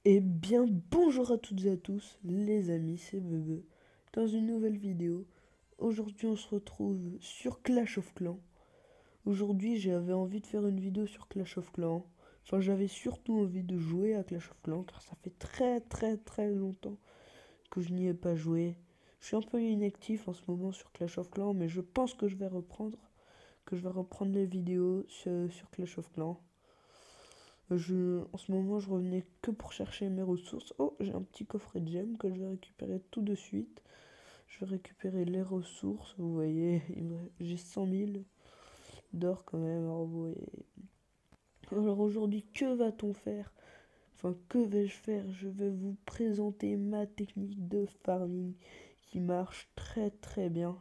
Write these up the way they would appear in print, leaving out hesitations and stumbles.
Eh bien, bonjour à toutes et à tous, les amis, c'est Bebe, dans une nouvelle vidéo. Aujourd'hui, on se retrouve sur Clash of Clans. Aujourd'hui, j'avais envie de faire une vidéo sur Clash of Clans. Enfin, j'avais surtout envie de jouer à Clash of Clans, car ça fait très longtemps que je n'y ai pas joué. Je suis un peu inactif en ce moment sur Clash of Clans, mais je pense que je vais reprendre les vidéos sur Clash of Clans. En ce moment, je revenais que pour chercher mes ressources. Oh, j'ai un petit coffret de gemmes que je vais récupérer tout de suite. Je vais récupérer les ressources. Vous voyez, j'ai 100 000 d'or quand même. Alors, vous voyez. Alors aujourd'hui, que va-t-on faire? Enfin, que vais-je faire? Je vais vous présenter ma technique de farming qui marche très bien.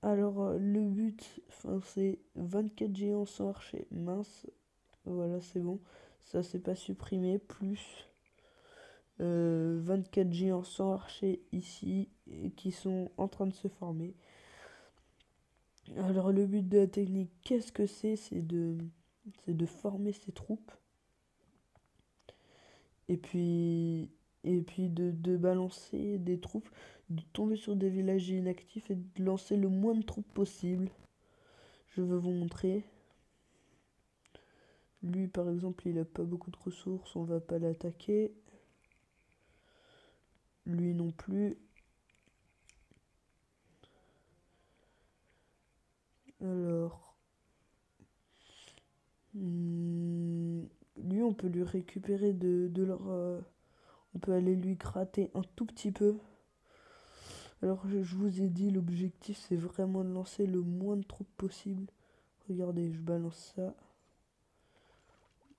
Alors, le but, c'est 24 géants sans archer. Mince. Voilà, c'est bon. Ça, c'est pas supprimé. Plus 24 géants sans archer ici qui sont en train de se former. Alors, le but de la technique, qu'est-ce que c'est? C'est de former ses troupes. Et puis de balancer des troupes, de tomber sur des villages inactifs et de lancer le moins de troupes possible. Je vais vous montrer. Lui, par exemple, il a pas beaucoup de ressources, on va pas l'attaquer. Lui non plus. Alors, lui, on peut lui récupérer de leur... on peut aller lui gratter un tout petit peu. Alors, je vous ai dit, l'objectif, c'est vraiment de lancer le moins de troupes possible. Regardez, je balance ça.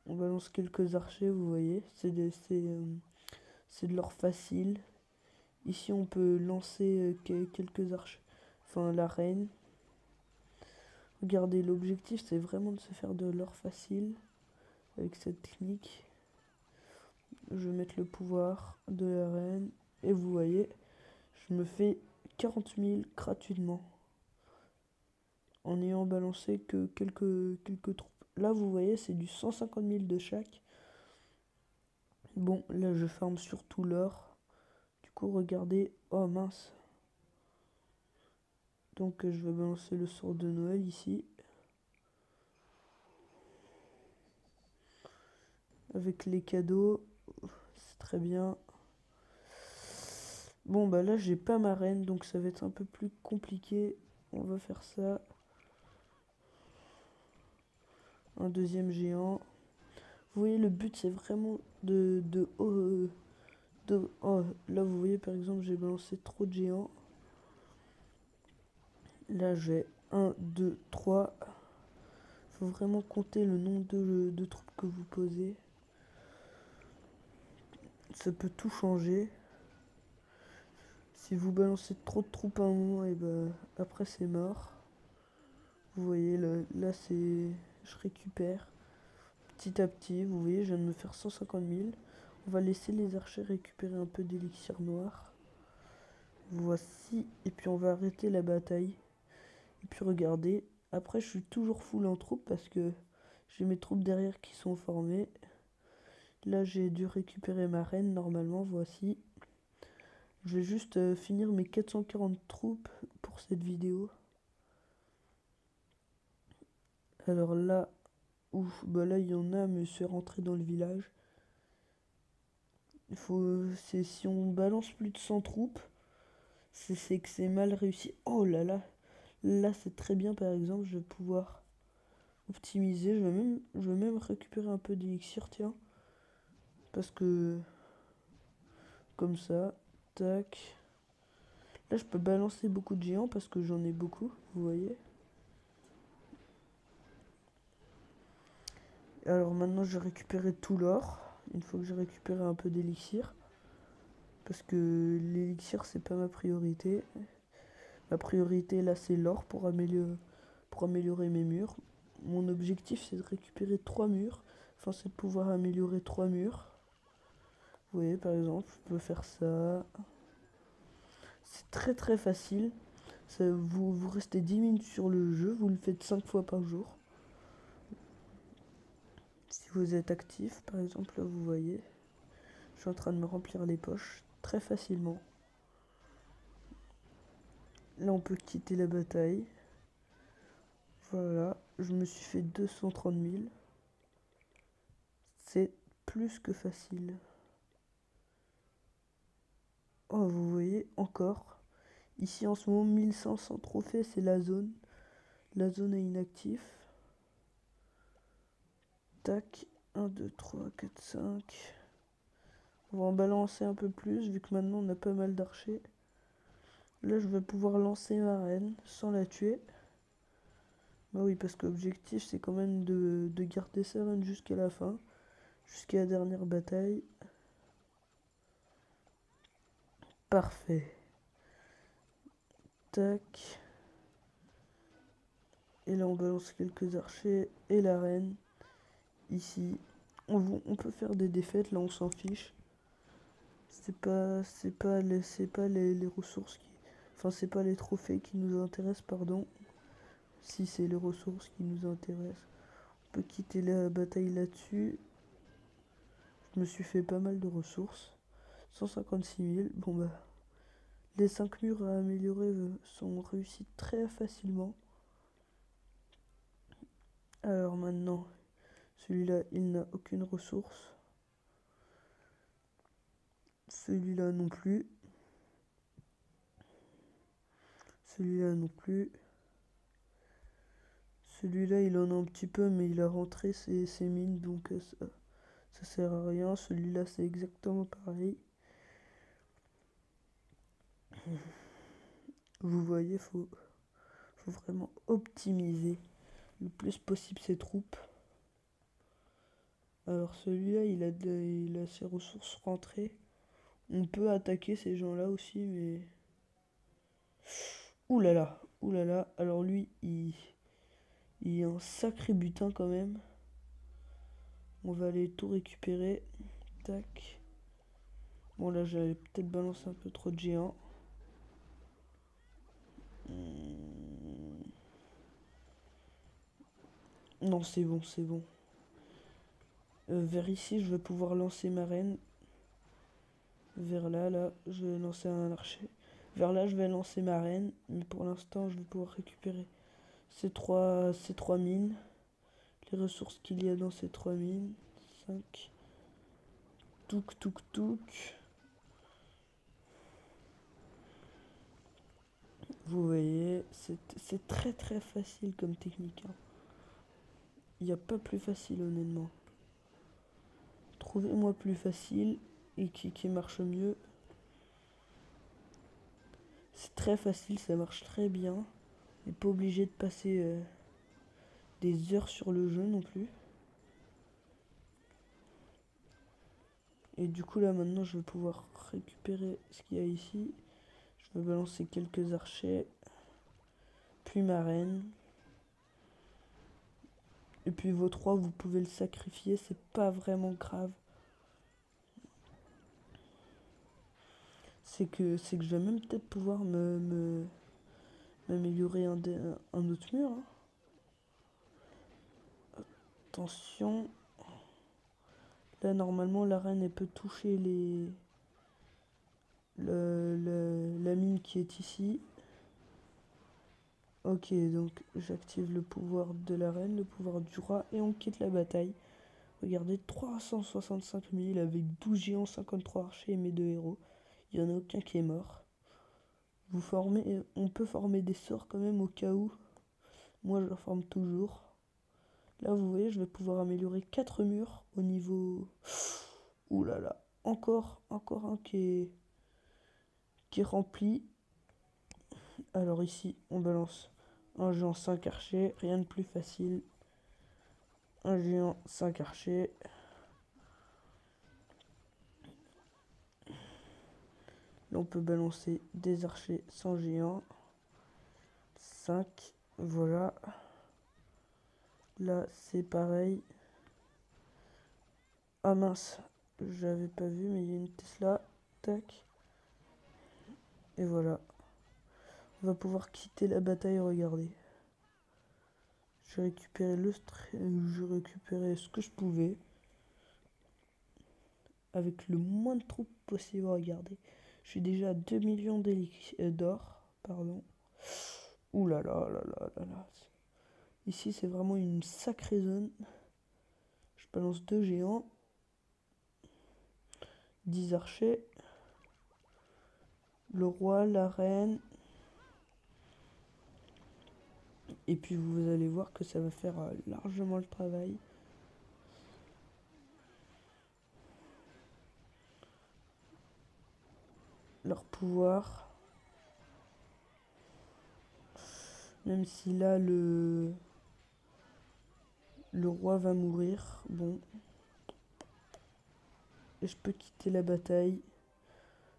On balance quelques archers, vous voyez. C'est de l'or facile. Ici, on peut lancer quelques archers. Enfin, la reine. Regardez, l'objectif, c'est vraiment de se faire de l'or facile avec cette technique. Je vais mettre le pouvoir de la reine. Et vous voyez, je me fais 40 000 gratuitement. En ayant balancé que quelques troupes. Là, vous voyez, c'est du 150 000 de chaque. Bon, là, je farme surtout l'or. Du coup, regardez. Oh, mince. Donc, je vais balancer le sort de Noël ici. Avec les cadeaux. C'est très bien. Bon, bah là, j'ai pas ma reine. Donc, ça va être un peu plus compliqué. On va faire ça. Un deuxième géant. Vous voyez, le but, c'est vraiment oh, là, vous voyez, par exemple, j'ai balancé trop de géants. Là, j'ai 1, 2, 3. Faut vraiment compter le nombre de troupes que vous posez. Ça peut tout changer. Si vous balancez trop de troupes à un moment, et ben après c'est mort. Vous voyez, là c'est... Je récupère petit à petit. Vous voyez, je viens de me faire 150 000. On va laisser les archers récupérer un peu d'élixir noir. Voici. Et puis on va arrêter la bataille. Et puis regardez. Après, je suis toujours full en troupes parce que j'ai mes troupes derrière qui sont formées. Là, j'ai dû récupérer ma reine normalement. Voici. Je vais juste finir mes 440 troupes pour cette vidéo. Alors là, ouf, bah là il y en a, mais c'est rentré dans le village. Si on balance plus de 100 troupes, c'est que c'est mal réussi. Oh là là, là c'est très bien par exemple, je vais pouvoir optimiser. Je vais même récupérer un peu d'élixir, tiens. Parce que, comme ça, tac. Là je peux balancer beaucoup de géants parce que j'en ai beaucoup, vous voyez. Alors maintenant je vais récupérer tout l'or. Une fois que j'ai récupéré un peu d'élixir. Parce que l'élixir c'est pas ma priorité. Ma priorité là c'est l'or pour améliorer mes murs. Mon objectif c'est de récupérer 3 murs. Enfin c'est de pouvoir améliorer 3 murs. Vous voyez par exemple je peux faire ça. C'est très facile. Vous restez 10 minutes sur le jeu, vous le faites 5 fois par jour. Si vous êtes actif, par exemple, là vous voyez, je suis en train de me remplir les poches très facilement. Là on peut quitter la bataille. Voilà, je me suis fait 230 000. C'est plus que facile. Oh, vous voyez, encore. Ici en ce moment, 1500 trophées, c'est la zone. La zone est inactive. Tac, 1, 2, 3, 4, 5. On va en balancer un peu plus, vu que maintenant on a pas mal d'archers. Là, je vais pouvoir lancer ma reine sans la tuer. Bah oui, parce que l'objectif, c'est quand même de garder sa reine jusqu'à la fin. Jusqu'à la dernière bataille. Parfait. Tac. Et là, on balance quelques archers et la reine. Ici. On peut faire des défaites, là, on s'en fiche. C'est pas les ressources qui... Enfin, c'est pas les trophées qui nous intéressent, pardon. Si, c'est les ressources qui nous intéressent. On peut quitter la bataille là-dessus. Je me suis fait pas mal de ressources. 156 000. Bon bah... Les 5 murs à améliorer sont réussis très facilement. Alors maintenant, celui-là, il n'a aucune ressource. Celui-là non plus. Celui-là non plus. Celui-là, il en a un petit peu, mais il a rentré ses mines, donc ça sert à rien. Celui-là, c'est exactement pareil. Vous voyez, faut vraiment optimiser le plus possible ses troupes. Alors celui-là, il a ses ressources rentrées. On peut attaquer ces gens-là aussi, mais... Ouh là là, ouh là là. Alors lui, il est un sacré butin quand même. On va aller tout récupérer. Tac. Bon là, j'avais peut-être balancé un peu trop de géants. Non, c'est bon, c'est bon. Vers ici, je vais pouvoir lancer ma reine. Vers là, je vais lancer un archer. Vers là, je vais lancer ma reine. Mais pour l'instant, je vais pouvoir récupérer ces trois mines. Les ressources qu'il y a dans ces 3 mines. 5. Touk, touk, touk. Vous voyez, c'est très très facile comme technique. Hein. Il n'y a pas plus facile, honnêtement. Trouvez-moi plus facile et qui marche mieux. C'est très facile, ça marche très bien. On n'est pas obligé de passer des heures sur le jeu non plus. Et du coup là maintenant je vais pouvoir récupérer ce qu'il y a ici. Je vais balancer quelques archers. Puis ma reine. Et puis vos 3 vous pouvez le sacrifier, c'est pas vraiment grave. C'est que je vais même peut-être pouvoir m'améliorer un autre mur. Hein. Attention. Là normalement la reine elle peut toucher la mine qui est ici. Ok, donc j'active le pouvoir de la reine, le pouvoir du roi, et on quitte la bataille. Regardez, 365 000 avec 12 géants, 53 archers et mes 2 héros. Il n'y en a aucun qui est mort. On peut former des sorts quand même au cas où. Moi, je le forme toujours. Là, vous voyez, je vais pouvoir améliorer 4 murs au niveau... Ouh là là, encore un qui est rempli. Alors ici, on balance un géant 5 archers, rien de plus facile. Un géant 5 archers. Là, on peut balancer des archers sans géant. 5, voilà. Là, c'est pareil. Ah mince, j'avais pas vu, mais il y a une Tesla. Tac. Et voilà. On va pouvoir quitter la bataille, regardez. J'ai récupéré j'ai récupéré ce que je pouvais. Avec le moins de troupes possible, regardez. Je suis déjà à 2 millions d'or, pardon. Ouh là là là là là là. Ici, c'est vraiment une sacrée zone. Je balance 2 géants. 10 archers. Le roi, la reine. Et puis vous allez voir que ça va faire largement le travail. Leur pouvoir. Même si là le roi va mourir. Bon. Et je peux quitter la bataille.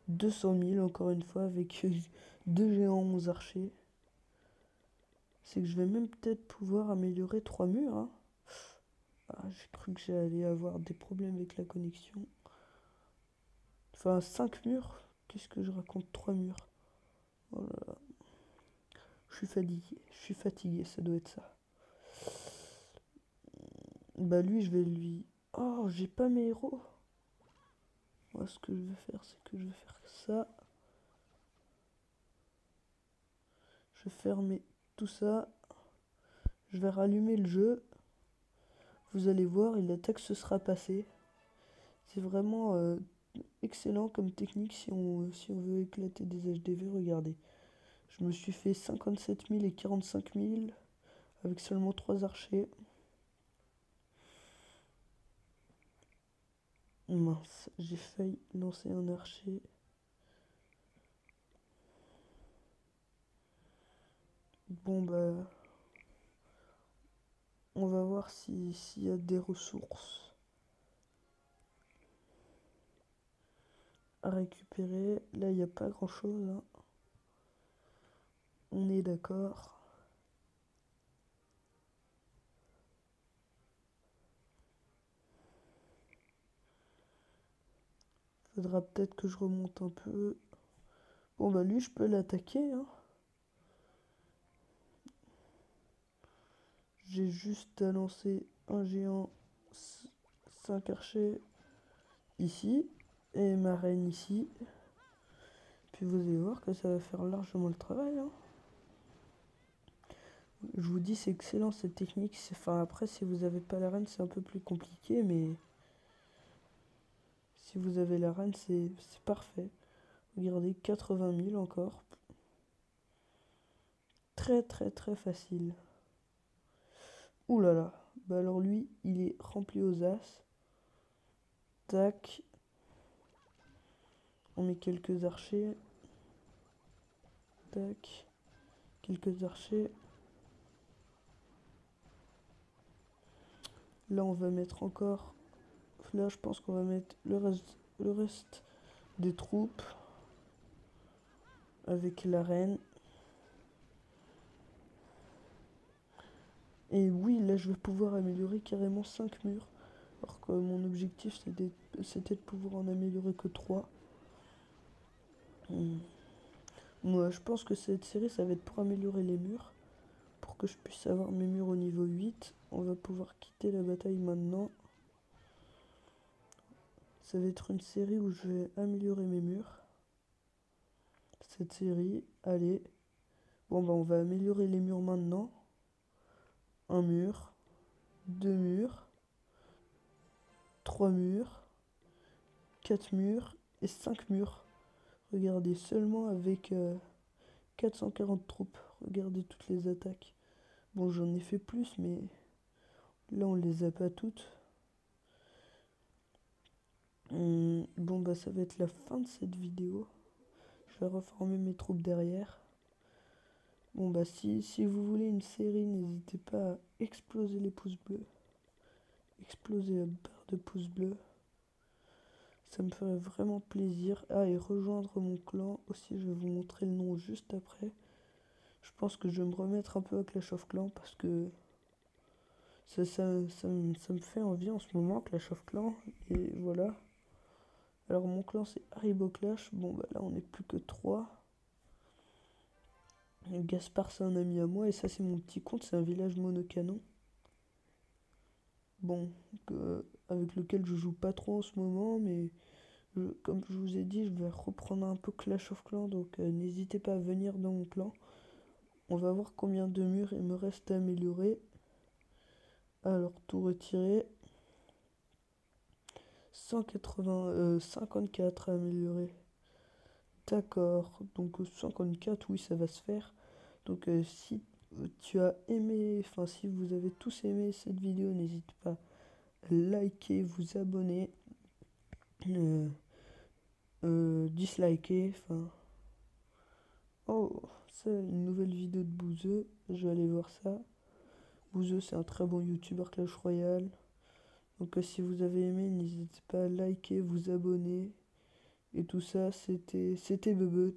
200 000 encore une fois avec 2 géants 11 archers. C'est que je vais même peut-être pouvoir améliorer 3 murs. Hein. Ah, j'ai cru que j'allais avoir des problèmes avec la connexion. Enfin 5 murs. Qu'est-ce que je raconte? 3 murs. Oh là là. Je suis fatigué. Je suis fatigué, ça doit être ça. Bah lui, je vais lui... Oh, j'ai pas mes héros. Moi, ce que je vais faire, c'est que je vais faire ça. Je vais fermer tout ça. Je vais rallumer le jeu. Vous allez voir, et l'attaque se sera passée. C'est vraiment excellent comme technique si on veut éclater des HDV. Regardez. Je me suis fait 57 000 et 45 000 avec seulement 3 archers. Mince, j'ai failli lancer un archer. Bon bah... On va voir s'il y a des ressources à récupérer. Là, il n'y a pas grand-chose. Hein. On est d'accord. Faudra peut-être que je remonte un peu. Bon, bah lui, je peux l'attaquer. Hein. J'ai juste à lancer un géant 5 archers ici. Et ma reine ici. Puis vous allez voir que ça va faire largement le travail. Hein. Je vous dis, c'est excellent cette technique. Enfin, après, si vous n'avez pas la reine, c'est un peu plus compliqué. Mais si vous avez la reine, c'est parfait. Regardez, 80 000 encore. Très très très facile. Ouh là là. Bah alors lui, il est rempli aux as. Tac. On met quelques archers. Tac. Quelques archers. Là, on va mettre encore... Là, je pense qu'on va mettre le reste des troupes. Avec la reine. Et oui, là, je vais pouvoir améliorer carrément 5 murs. Alors que mon objectif, c'était de pouvoir en améliorer que 3. Moi, je pense que cette série, ça va être pour améliorer les murs. Pour que je puisse avoir mes murs au niveau 8. On va pouvoir quitter la bataille maintenant. Ça va être une série où je vais améliorer mes murs. Cette série, allez. Bon, bah, on va améliorer les murs maintenant. Un mur. 2 murs. 3 murs. 4 murs. Et 5 murs. Regardez, seulement avec 440 troupes. Regardez toutes les attaques. Bon, j'en ai fait plus, mais là, on les a pas toutes. Bon, bah, ça va être la fin de cette vidéo. Je vais reformer mes troupes derrière. Bon, bah, si vous voulez une série, n'hésitez pas à exploser les pouces bleus. Exploser la barre de pouces bleus. Ça me ferait vraiment plaisir. Ah, et rejoindre mon clan. Aussi, je vais vous montrer le nom juste après. Je pense que je vais me remettre un peu à Clash of Clans parce que ça me fait envie en ce moment, Clash of Clans. Et voilà. Alors, mon clan, c'est Haribo Clash. Bon, bah là, on n'est plus que 3. Gaspard, c'est un ami à moi, et ça, c'est mon petit compte, c'est un village monocanon. Bon, avec lequel je joue pas trop en ce moment, mais comme je vous ai dit, je vais reprendre un peu Clash of Clans, donc n'hésitez pas à venir dans mon clan. On va voir combien de murs il me reste à améliorer. Alors, tout retirer. 54 à améliorer. D'accord, donc 54, oui, ça va se faire. Donc si tu as aimé, enfin si vous avez tous aimé cette vidéo, n'hésite pas à liker, vous abonner, euh, disliker, enfin... Oh, c'est une nouvelle vidéo de Bouzeux, je vais aller voir ça. Bouzeux, c'est un très bon youtubeur Clash Royale. Donc si vous avez aimé, n'hésitez pas à liker, vous abonner. Et tout ça, c'était Bebe.